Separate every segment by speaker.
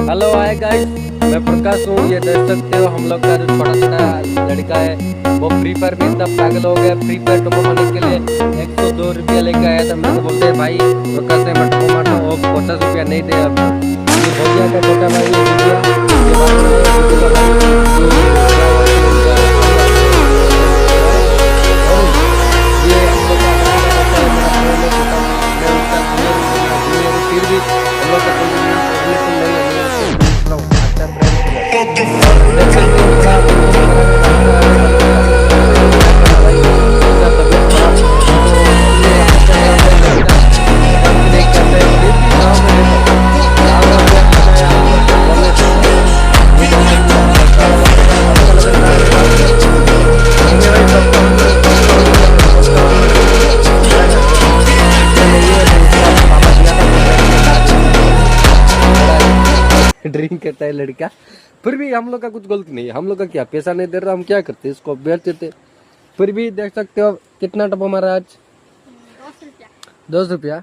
Speaker 1: Hello hi guys, मैं प्रकाश हूँ। ये देख सकते हो हम लोग का जो छोटा छोटा लड़का है वो फ्री फायर में इतना पागल हो गया। फ्री फायर टॉप होने के लिए 102 रुपया लेके आया था। मेरे को बोलते हैं भाई प्रकाश से मैं टॉप मारता हूँ, 50 रुपया नहीं दे। अब ये हो गया का छोटा भाई ये हो गया। ये बात नहीं है, किसी का भाई जो क्या बोलते हैं उनका ये हम लोग का अपना रहता है। मेरा फ्रेंड है छोटा, मैं उसका जूनियर हूँ, फिर भी हम लोग का कोई रिलेशन नहीं है। अच्छा फ्रेंड और देख सकते हो थोड़ा भाई उसका तबीयत खराब है तो ये अच्छा लड़का पसंद नहीं करता है। फिर भी गाँव में देखो, गाँव में क्या करता है हम लोग को बोलने देते हैं। ये देख सकते हो लड़का वाला फोटो अच्छा लग रहा है बात नहीं भाई सबको हम लोग सबको हम लोग सबको हम लोग क्या करते हैं। ये नहीं है तो उसका पापा दिया था ड्रिंक करता है लड़का। फिर भी हम लोग का कुछ गलती नहीं है, हम लोग का क्या पैसा नहीं दे रहा, हम क्या करते इसको बेचते थे। फिर भी देख सकते हो कितना टपा मारा आज,
Speaker 2: 10 रुपया।
Speaker 1: 10 रुपया।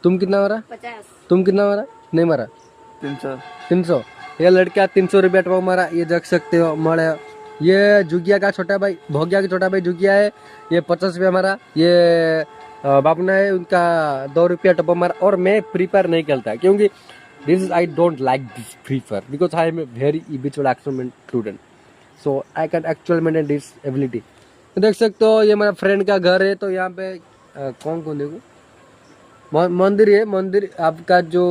Speaker 1: तुम कितना मारा?
Speaker 2: 50।
Speaker 1: तुम कितना मारा? नहीं मारा 300। ये लड़का 300 रुपया टपा मारा। ये देख सकते हो मारा। ये जुगिया का छोटा भाई, भोगिया का छोटा भाई जुगिया है, ये 50 रुपया मारा। ये बापना है उनका 2 रुपया टपा मारा। और मैं फ्री फायर नहीं खेलता क्योंकि this is I don't like this free fire because I am a very habitual action student, so I can actually maintain this ability। तो देख सकते हो ये मेरा फ्रेंड का घर है। तो यहाँ पे कौन कौन देखो मंदिर है। मंदिर आपका जो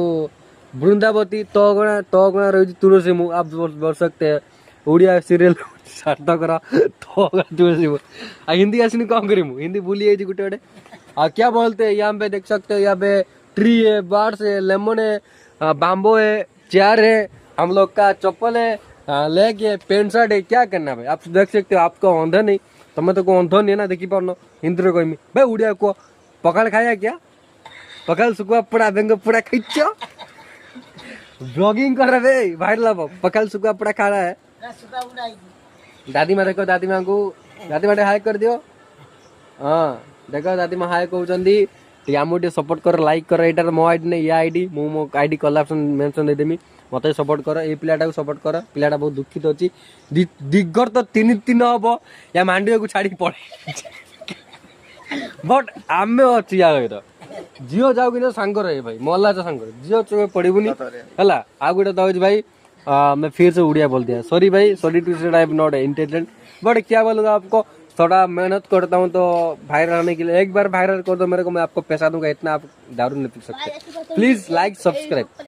Speaker 1: वृंदावती तोगणा रही तुलसी मुँह आप बोल सकते हैं। उड़िया सीरियल सार्थक करा तुलसी मुँह हिंदी ऐसी नहीं कौन करी मुँह हिंदी भूलिए थी गुटे गुटे क्या बोलते हैं। यहाँ पे देख सकते हो यहाँ पे ट्री है, बार्स है, लेमन है, बाम्बो है, चेयर है, हम लोग का चप्पल है, लेग है, पेंट शर्ट है। क्या करना भाई आप देख सकते हो। आपको औंधा नहीं तमें तो को औंधो नहीं ना देखी पानो हिंदी कोई भाई उड़िया को पकड़ खाया क्या पकड़ सुखा पड़ा बेंगो पूरा खींचो ब्लॉगिंग कर रहे भाई लब पकड़ सुखा पड़ा खा रहा है। दादी माँ देखो, दादी माँ को दादी माँ हाय कर दियो। हाँ देखो दादी माँ हाय कहते ଟିକେ ସପୋର୍ଟ କର, ଲାଇକ୍ କର। ଏଇଟାର ମୋ ଆଇଡି ନାହିଁ, ୟା ଆଇଡି ମୁଁ ମୋ ଆଇଡି କଲାପସନ୍ ମେନସନ୍ ଦେଇଦେମି। ମତେ ସପୋର୍ଟ କର, ଏଇ ପିଲାଟାକୁ ସପୋର୍ଟ କର। ପିଲାଟା ବହୁତ ଦୁଃଖିତ ଅଛି। ଦିଗର ତ 3 ଦିନ ହବ ୟା ମାଣ୍ଡିଆକୁ ଛାଡିକି ପଳେଇ ବଟ୍ ଆମେ ଅଛୁ ୟା ସହିତ। ଝିଅ ଯାଉ କି ସାଙ୍ଗ ରहे भाई, ମଲା ତ ସାଙ୍ଗ ଝିଅ ଚୋବେ ପଡିବୁନି ହେଲା। ଆଉ ଗୋଟେ ତ ହଉଛି भाई मैं फिर से उड़िया बोल दिया, सॉरी भाई, सॉरी टू से I am not intelligent but क्या बोलूंगा आपको। थोड़ा मेहनत करता हूँ तो वायरल आने के लिए। एक बार वायरल कर दो मेरे को, मैं आपको पैसा दूंगा। इतना आप दारू नहीं पी सकते। Please like subscribe.